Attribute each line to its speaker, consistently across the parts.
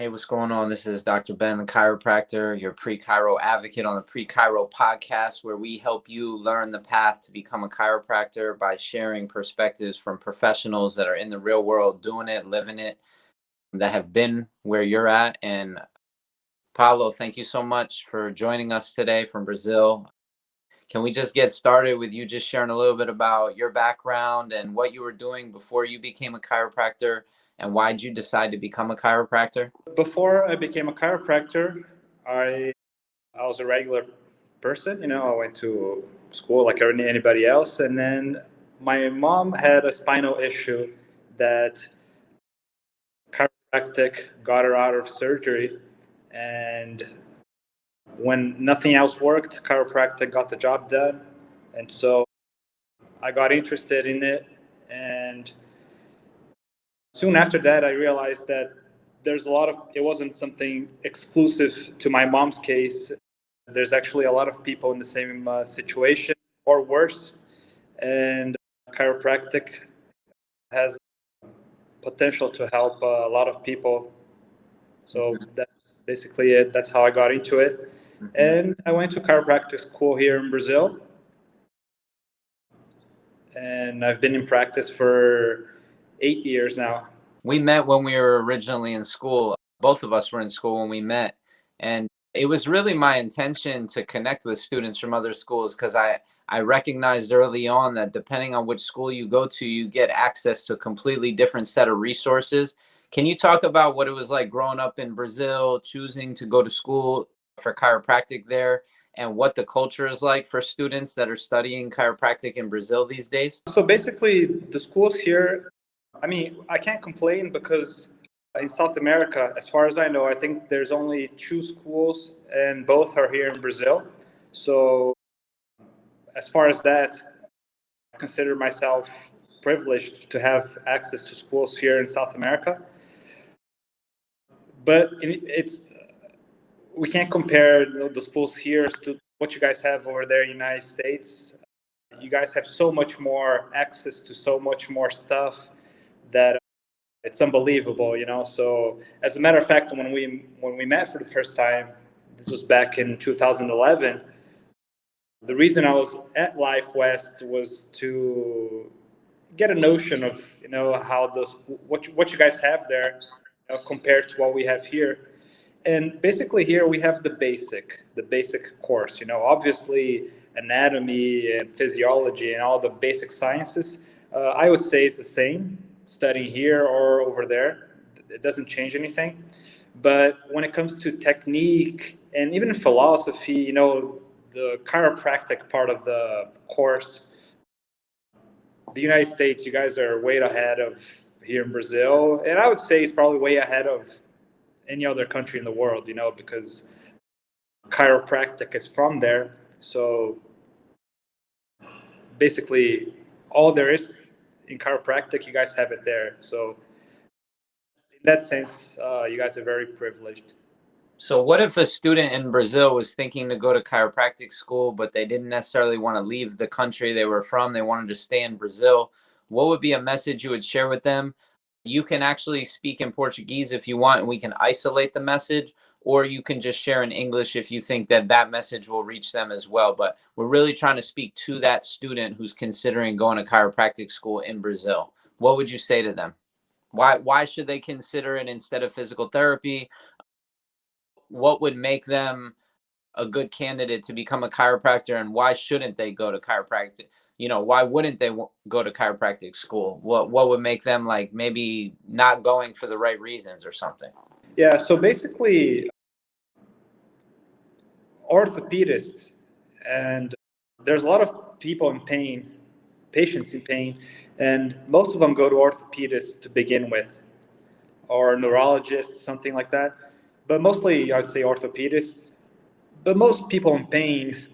Speaker 1: Hey, what's going on? This is Dr. Ben, the chiropractor, your pre-chiro advocate on the Pre-Chiro podcast, where we help you learn the path to become a chiropractor by sharing perspectives from professionals that are in the real world, doing it, living it, that have been where you're at. And Paulo, thank you so much for joining us today from Brazil. Can we just get started with you just sharing a little bit about your background and what you were doing before you became a chiropractor, and why did you decide to become a chiropractor?
Speaker 2: Before I became a chiropractor, I was a regular person. I went to school like anybody else, and then my mom had a spinal issue that chiropractic got her out of surgery, and when nothing else worked, chiropractic got the job done, and so I got interested in it. And soon after that, I realized that it wasn't something exclusive to my mom's case. There's actually a lot of people in the same situation or worse. And chiropractic has potential to help a lot of people. So that's basically it. That's how I got into it. And I went to chiropractic school here in Brazil. And I've been in practice for 8 years now.
Speaker 1: We met when we were originally in school. Both of us were in school when we met. And it was really my intention to connect with students from other schools, because I recognized early on that depending on which school you go to, you get access to a completely different set of resources. Can you talk about what it was like growing up in Brazil, choosing to go to school for chiropractic there, and what the culture is like for students that are studying chiropractic in Brazil these days?
Speaker 2: So basically, the schools here, I can't complain because in South America, as far as I know, I think there's only 2 schools, and both are here in Brazil. So as far as that, I consider myself privileged to have access to schools here in South America. But we can't compare the schools here to what you guys have over there in the United States. You guys have so much more access to so much more stuff that it's unbelievable, So as a matter of fact, when we met for the first time, this was back in 2011. The reason I was at Life West was to get a notion of how what you guys have there compared to what we have here. And basically here we have the basic course. Obviously anatomy and physiology and all the basic sciences. I would say it's the same studying here or over there. It doesn't change anything. But when it comes to technique and even philosophy, the chiropractic part of the course, the United States, you guys are way ahead of here in Brazil. And I would say it's probably way ahead of any other country in the world, because chiropractic is from there. So basically all there is in chiropractic, you guys have it there. So in that sense, you guys are very privileged.
Speaker 1: So what if a student in Brazil was thinking to go to chiropractic school, but they didn't necessarily want to leave the country they were from? They wanted to stay in Brazil. What would be a message you would share with them? You can actually speak in Portuguese if you want, and we can isolate the message, or you can just share in English if you think that message will reach them as well. But we're really trying to speak to that student who's considering going to chiropractic school in Brazil. What would you say to them? Why should they consider it instead of physical therapy? What would make them a good candidate to become a chiropractor, and why shouldn't they go to chiropractic? Why wouldn't they go to chiropractic school? What would make them like maybe not going for the right reasons or something?
Speaker 2: Yeah, so basically orthopedists, and there's a lot of people in pain, patients in pain, and most of them go to orthopedists to begin with, or neurologists, something like that. But mostly I'd say orthopedists. But most people in pain,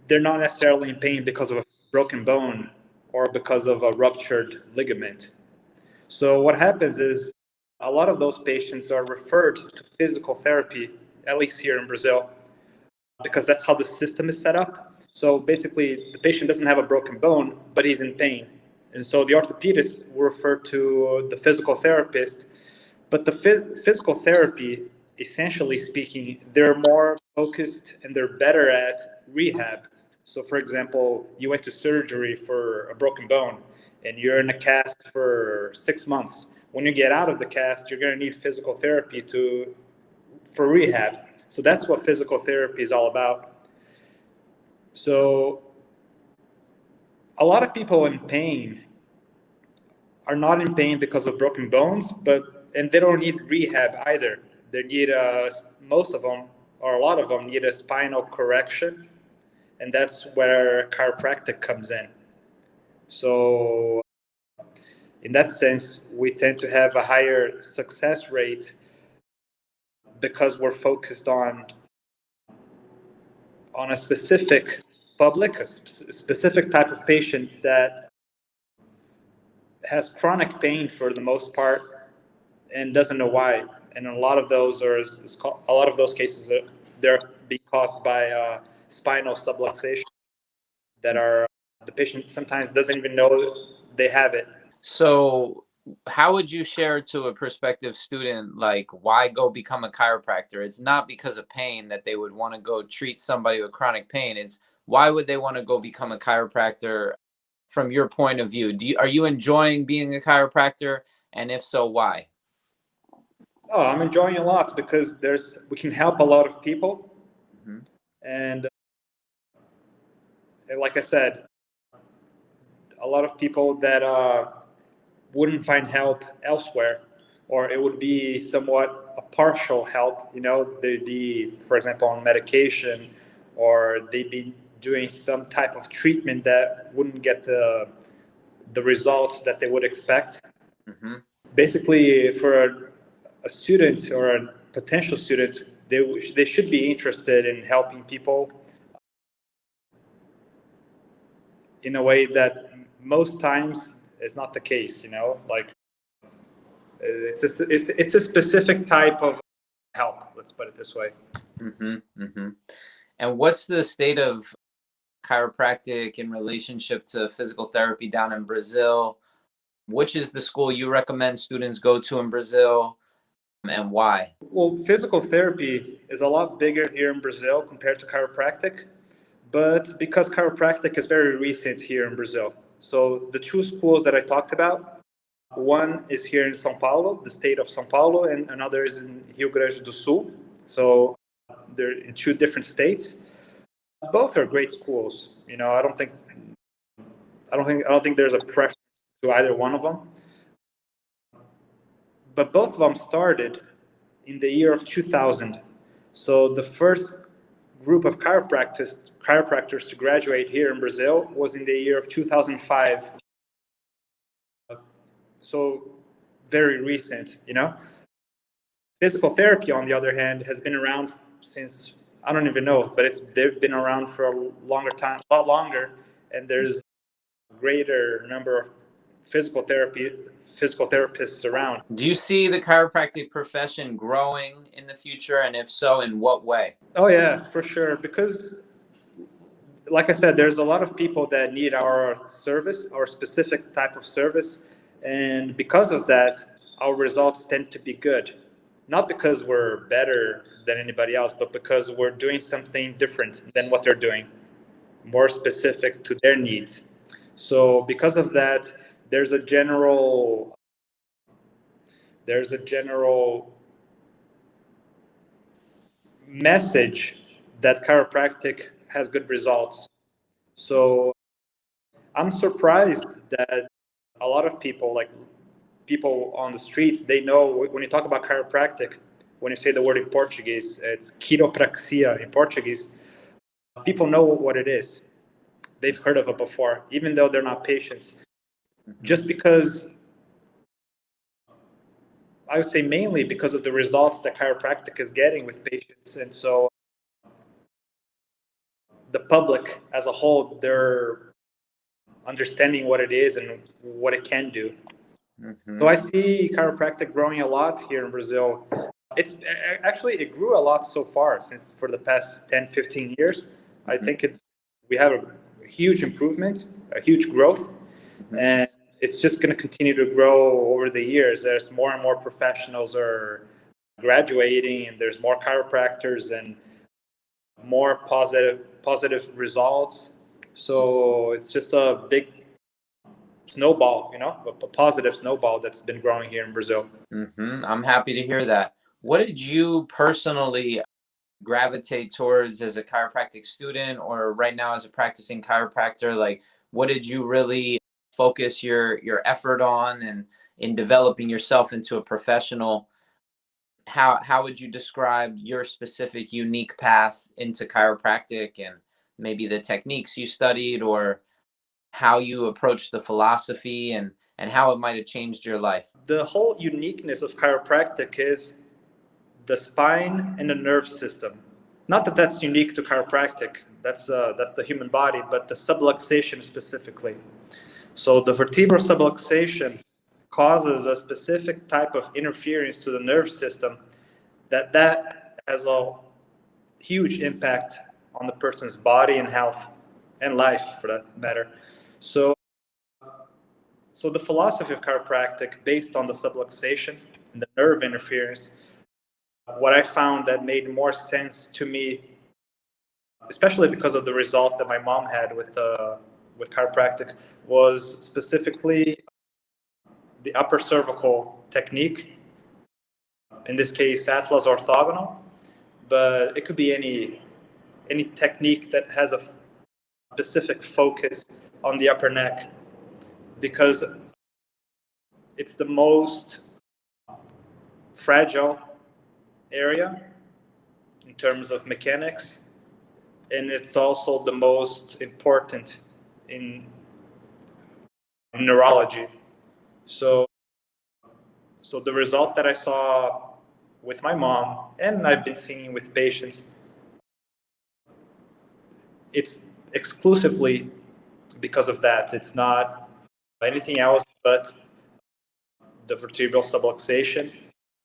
Speaker 2: they're not necessarily in pain because of a broken bone or because of a ruptured ligament. So what happens is a lot of those patients are referred to physical therapy, at least here in Brazil, because that's how the system is set up. So basically, the patient doesn't have a broken bone, but he's in pain. And so the orthopedist will refer to the physical therapist But the physical therapy, essentially speaking, they're more focused and they're better at rehab. So, for example, you went to surgery for a broken bone and you're in a cast for 6 months. When you get out of the cast, you're going to need physical therapy for rehab. So that's what physical therapy is all about. So a lot of people in pain are not in pain because of broken bones, and they don't need rehab either. They need most of them, or a lot of them, need a spinal correction, and that's where chiropractic comes in. So, in that sense, we tend to have a higher success rate because we're focused on a specific public, a specific type of patient that has chronic pain for the most part and doesn't know why. And a lot of those cases, they're being caused by spinal subluxation that are the patient sometimes doesn't even know they have it.
Speaker 1: So how would you share to a prospective student, like, why go become a chiropractor? It's not because of pain that they would want to go treat somebody with chronic pain. It's why would they want to go become a chiropractor from your point of view? Are you enjoying being a chiropractor? And if so, why?
Speaker 2: Oh, I'm enjoying a lot because we can help a lot of people. Mm-hmm. And like I said, a lot of people that wouldn't find help elsewhere, or it would be somewhat a partial help. They'd be, for example, on medication, or they'd be doing some type of treatment that wouldn't get the results that they would expect. Mm-hmm. Basically, for a student or a potential student, they should be interested in helping people in a way that most times is not the case. Like it's a specific type of help. Let's put it this way.
Speaker 1: Mm-hmm, mm-hmm. And what's the state of chiropractic in relationship to physical therapy down in Brazil? Which is the school you recommend students go to in Brazil, and why?
Speaker 2: Well, physical therapy is a lot bigger here in Brazil compared to chiropractic, but because chiropractic is very recent here in Brazil. So the two schools that I talked about, one is here in Sao Paulo, the state of Sao Paulo, and another is in Rio Grande do Sul. So they're in two different states. Both are great schools. I don't think there's a preference to either one of them. But both of them started in the year of 2000. So the first group of chiropractors to graduate here in Brazil was in the year of 2005. So very recent, Physical therapy, on the other hand, has been around since, I don't even know, but they've been around for a longer time, a lot longer, and there's a greater number of physical therapists around.
Speaker 1: Do you see the chiropractic profession growing in the future, and if so, in what way?
Speaker 2: Oh yeah, for sure, because like I said, there's a lot of people that need our service, our specific type of service, and because of that, our results tend to be good. Not because we're better than anybody else, but because we're doing something different than what they're doing, more specific to their needs. So because of that, there's a general message that chiropractic has good results. So I'm surprised that a lot of people, like people on the streets, they know when you talk about chiropractic, when you say the word in Portuguese, it's chiropraxia in Portuguese. People know what it is. They've heard of it before, even though they're not patients. Mm-hmm. Just because, I would say mainly because of the results that chiropractic is getting with patients. And so the public as a whole, they're understanding what it is and what it can do. Mm-hmm. So I see chiropractic growing a lot here in Brazil. It grew a lot so far for the past 10, 15 years. Mm-hmm. I think we have a huge improvement, a huge growth. Mm-hmm. And it's just going to continue to grow over the years. There's more and more professionals are graduating, and there's more chiropractors and more positive results. So it's just a big snowball, a positive snowball that's been growing here in Brazil.
Speaker 1: I'm happy to hear that. What did you personally gravitate towards as a chiropractic student, or right now as a practicing chiropractor? Like, what did you really focus your effort on, and in developing yourself into a professional? How would you describe your specific unique path into chiropractic, and maybe the techniques you studied, or how you approached the philosophy, and how it might have changed your life?
Speaker 2: The whole uniqueness of chiropractic is the spine and the nerve system. Not that that's unique to chiropractic. That's the human body, but the subluxation specifically. So the vertebral subluxation causes a specific type of interference to the nerve system that has a huge impact on the person's body and health and life, for that matter. So the philosophy of chiropractic, based on the subluxation and the nerve interference, what I found that made more sense to me, especially because of the result that my mom had with chiropractic, was specifically the upper cervical technique. In this case, Atlas orthogonal, but it could be any technique that has a specific focus on the upper neck, because it's the most fragile area in terms of mechanics, and it's also the most important in neurology. So the result that I saw with my mom, and I've been seeing with patients, it's exclusively because of that. It's not anything else but the vertebral subluxation,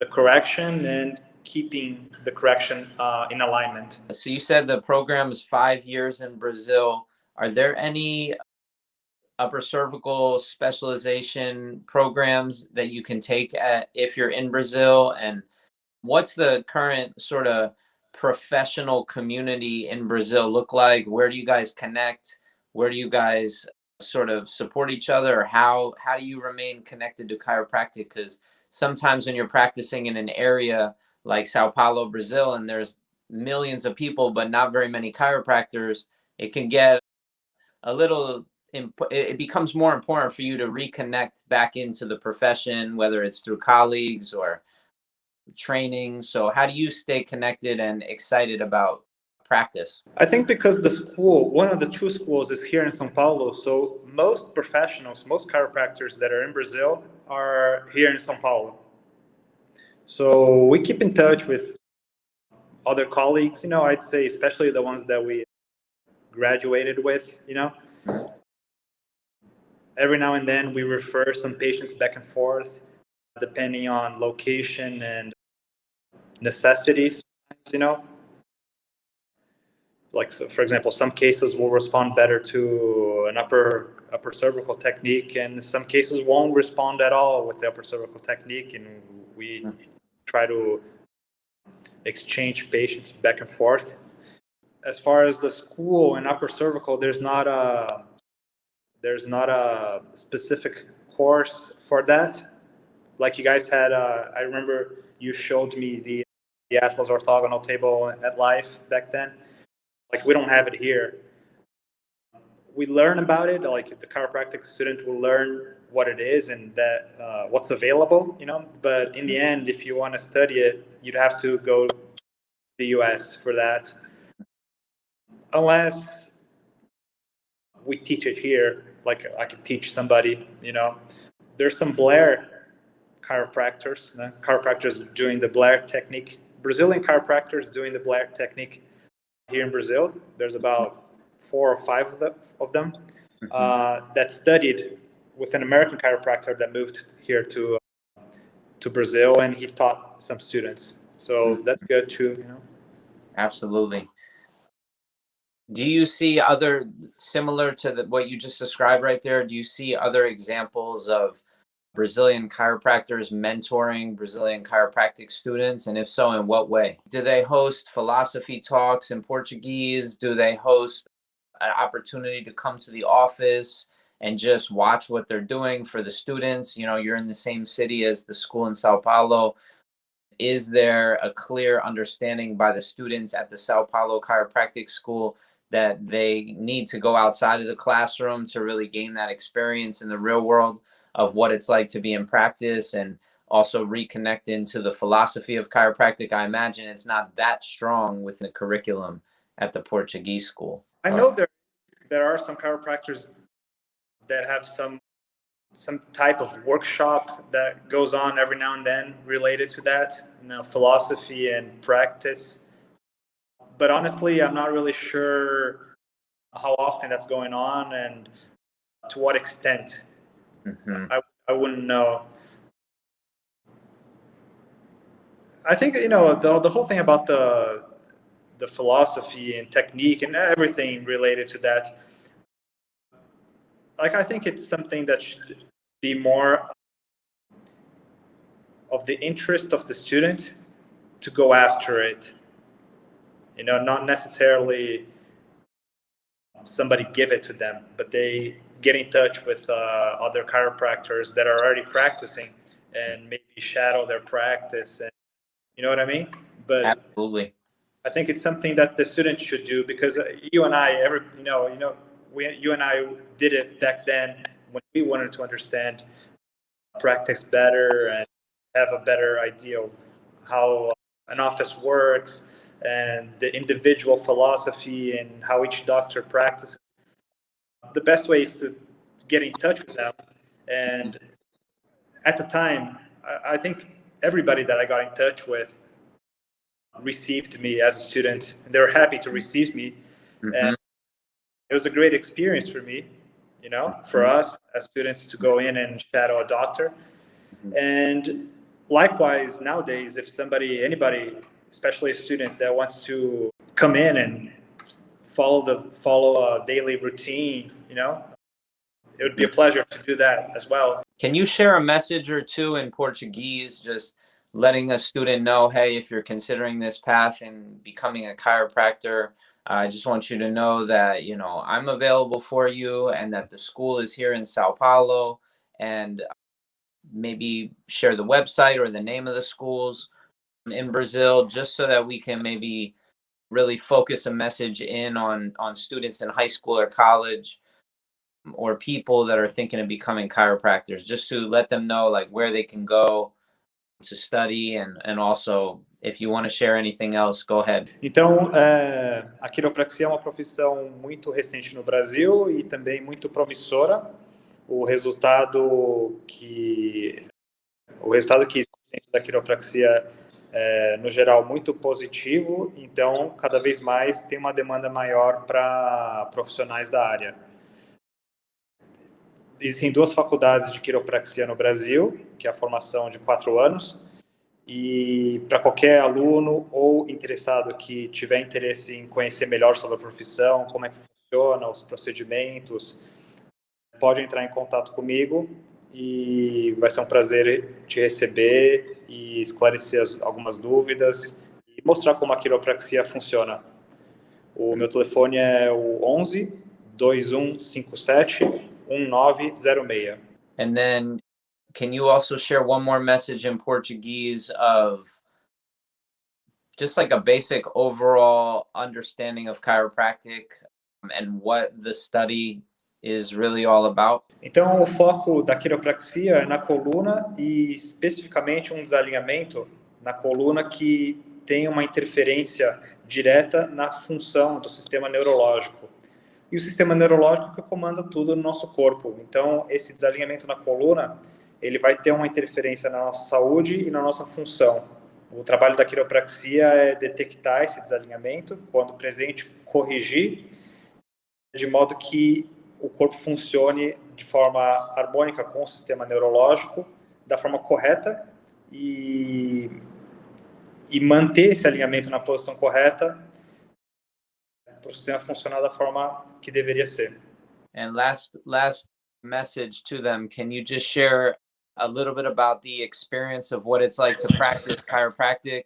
Speaker 2: the correction, and keeping the correction in alignment.
Speaker 1: So you said the program is 5 years in Brazil. Are there any upper cervical specialization programs that you can take if you're in Brazil? And what's the current sort of professional community in Brazil look like? Where do you guys connect? Where do you guys sort of support each other? Or how do you remain connected to chiropractic? Because sometimes when you're practicing in an area like Sao Paulo, Brazil, and there's millions of people but not very many chiropractors, it can get a little it becomes more important for you to reconnect back into the profession, whether it's through colleagues or training. So how do you stay connected and excited about practice?
Speaker 2: I think because one of the two schools is here in Sao Paulo, so most professionals, most chiropractors that are in Brazil are here in Sao Paulo. So we keep in touch with other colleagues, I'd say especially the ones that we graduated with, Every now and then we refer some patients back and forth, depending on location and necessities, Like, so for example, some cases will respond better to an upper cervical technique, and some cases won't respond at all with the upper cervical technique, and we try to exchange patients back and forth. As far as the school and upper cervical, there's not a specific course for that. Like you guys had, I remember you showed me the Atlas orthogonal table at Life back then. Like, we don't have it here. We learn about it, like the chiropractic student will learn what it is and that what's available, But in the end, if you want to study it, you'd have to go to the US for that. Unless we teach it here, like I could teach somebody, There's some Blair chiropractors doing the Blair technique, Brazilian chiropractors doing the Blair technique here in Brazil. There's about 4 or 5 of them that studied with an American chiropractor that moved here to Brazil, and he taught some students. So that's good too,
Speaker 1: Absolutely. Do you see other, similar to what you just described right there, do you see other examples of Brazilian chiropractors mentoring Brazilian chiropractic students? And if so, in what way? Do they host philosophy talks in Portuguese? Do they host an opportunity to come to the office and just watch what they're doing for the students? You know, you're in the same city as the school in Sao Paulo. Is there a clear understanding by the students at the Sao Paulo Chiropractic School that they need to go outside of the classroom to really gain that experience in the real world of what it's like to be in practice, and also reconnect into the philosophy of chiropractic? I imagine it's not that strong within the curriculum at the Portuguese school.
Speaker 2: I know there are some chiropractors that have some type of workshop that goes on every now and then related to that, you know, philosophy and practice. But honestly, I'm not really sure how often that's going on and to what extent.
Speaker 1: Mm-hmm.
Speaker 2: I wouldn't know. I think, you know, the whole thing about the philosophy and technique and everything related to that, like, I think it's something that should be more of the interest of the student to go after it. You know, not necessarily somebody give it to them, but they get in touch with other chiropractors that are already practicing and maybe shadow their practice. And you know what I mean? But
Speaker 1: Absolutely.
Speaker 2: I think it's something that the students should do, because you and I, you and I did it back then when we wanted to understand practice better and have a better idea of how an office works and the individual philosophy and how each doctor practices. The best way is to get in touch with them. And at the time, I think everybody that I got in touch with received me as a student, and they were happy to receive me.
Speaker 1: Mm-hmm.
Speaker 2: And it was a great experience for me, you know, for us as students to go in and shadow a doctor.
Speaker 1: Mm-hmm.
Speaker 2: And likewise, nowadays, if anybody, especially a student that wants to come in and follow a daily routine, you know, it would be a pleasure to do that as well.
Speaker 1: Can you share a message or two in Portuguese, just letting a student know, hey, if you're considering this path and becoming a chiropractor, I just want you to know that, you know, I'm available for you, and that the school is here in Sao Paulo, and maybe share the website or the name of the schools in Brazil, just so that we can maybe really focus a message in on students in high school or college, or people that are thinking of becoming chiropractors, just to let them know like where they can go to study, and also if you want to share anything else, go ahead.
Speaker 2: Então, a quiropraxia é uma profissão muito recente no Brasil e também muito promissora. O resultado que existe dentro da quiropraxia é, no geral, muito positivo. Então, cada vez mais tem uma demanda maior para profissionais da área. Existem duas faculdades de quiropraxia no Brasil, que é a formação de 4 anos, e para qualquer aluno ou interessado que tiver interesse em conhecer melhor sobre a profissão, como é que funciona, os procedimentos, pode entrar em contato comigo e vai ser um prazer te receber e esclarecer algumas dúvidas e mostrar como a quiropraxia funciona. O meu telefone é o 11 2157 1906.
Speaker 1: And then can you also share one more message in Portuguese of just like a basic overall understanding of chiropractic, and what the study is really all about?
Speaker 2: Então, o foco da quiropraxia é na coluna e especificamente um desalinhamento na coluna que tem uma interferência direta na função do sistema neurológico. E o sistema neurológico que comanda tudo no nosso corpo. Então, esse desalinhamento na coluna, ele vai ter uma interferência na nossa saúde e na nossa função. O trabalho da quiropraxia é detectar esse desalinhamento, quando presente, corrigir, de modo que o corpo funcione de forma harmônica com o sistema neurológico, da forma correta, e manter esse alinhamento na posição correta o sistema funcionar da forma que deveria ser.
Speaker 1: And last message to them, can you just share a little bit about the experience of what it's like to practice chiropractic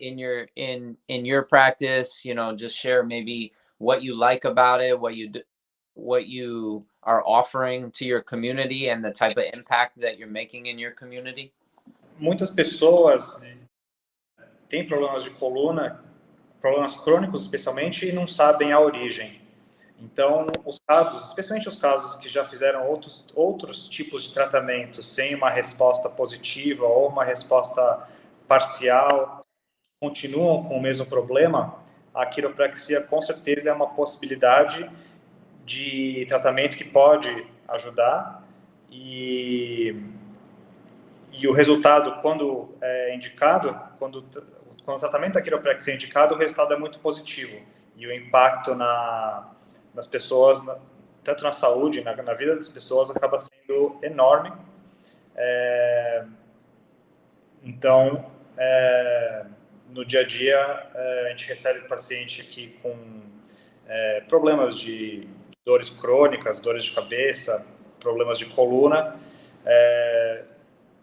Speaker 1: in your practice? You know, just share maybe what you like about it, what you are offering to your community, and the type of impact that you're making in your community.
Speaker 2: Muitas pessoas têm problemas de coluna, problemas crônicos especialmente, e não sabem a origem. Então, os casos, especialmente os casos que já fizeram outros tipos de tratamento sem uma resposta positiva ou uma resposta parcial, continuam com o mesmo problema, a quiropraxia com certeza é uma possibilidade de tratamento que pode ajudar, e o resultado, quando é indicado, quando o tratamento da quiropraxia é indicado, o resultado é muito positivo, e o impacto nas pessoas, tanto na saúde, na vida das pessoas, acaba sendo enorme. Então, no dia a dia, a gente recebe paciente aqui com problemas de dores crônicas, dores de cabeça, problemas de coluna,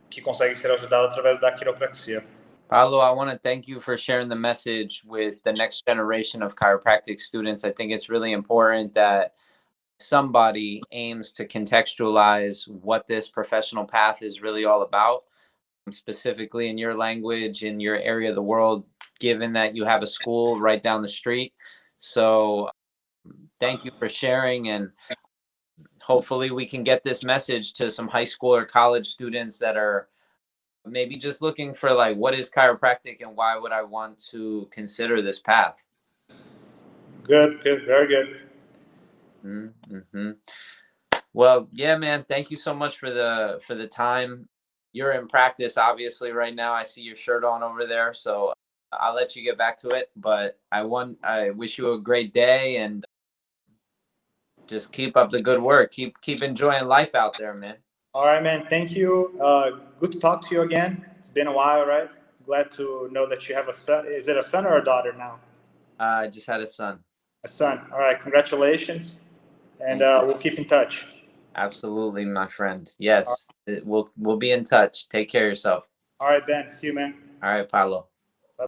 Speaker 2: que conseguem ser ajudados através da quiropraxia.
Speaker 1: Paulo, I want to thank you for sharing the message with the next generation of chiropractic students. I think it's really important that somebody aims to contextualize what this professional path is really all about, specifically in your language, in your area of the world, given that you have a school right down the street. So thank you for sharing, and hopefully we can get this message to some high school or college students that are maybe just looking for, like, what is chiropractic and why would I want to consider this path?
Speaker 2: Good, very good.
Speaker 1: Mm-hmm. Well, yeah, man, thank you so much for the time. You're in practice, obviously, right now. I see your shirt on over there, so I'll let you get back to it. But I wish you a great day, and just keep up the good work. Keep enjoying life out there, man.
Speaker 2: All right, man. Thank you. Good to talk to you again. It's been a while, right? Glad to know that you have a son. Is it a son or a daughter now?
Speaker 1: I just had a son.
Speaker 2: A son. All right. Congratulations. And we'll keep in touch.
Speaker 1: Absolutely, my friend. Yes, we'll be in touch. Take care of yourself.
Speaker 2: All right, Ben. See you, man.
Speaker 1: All right, Paulo.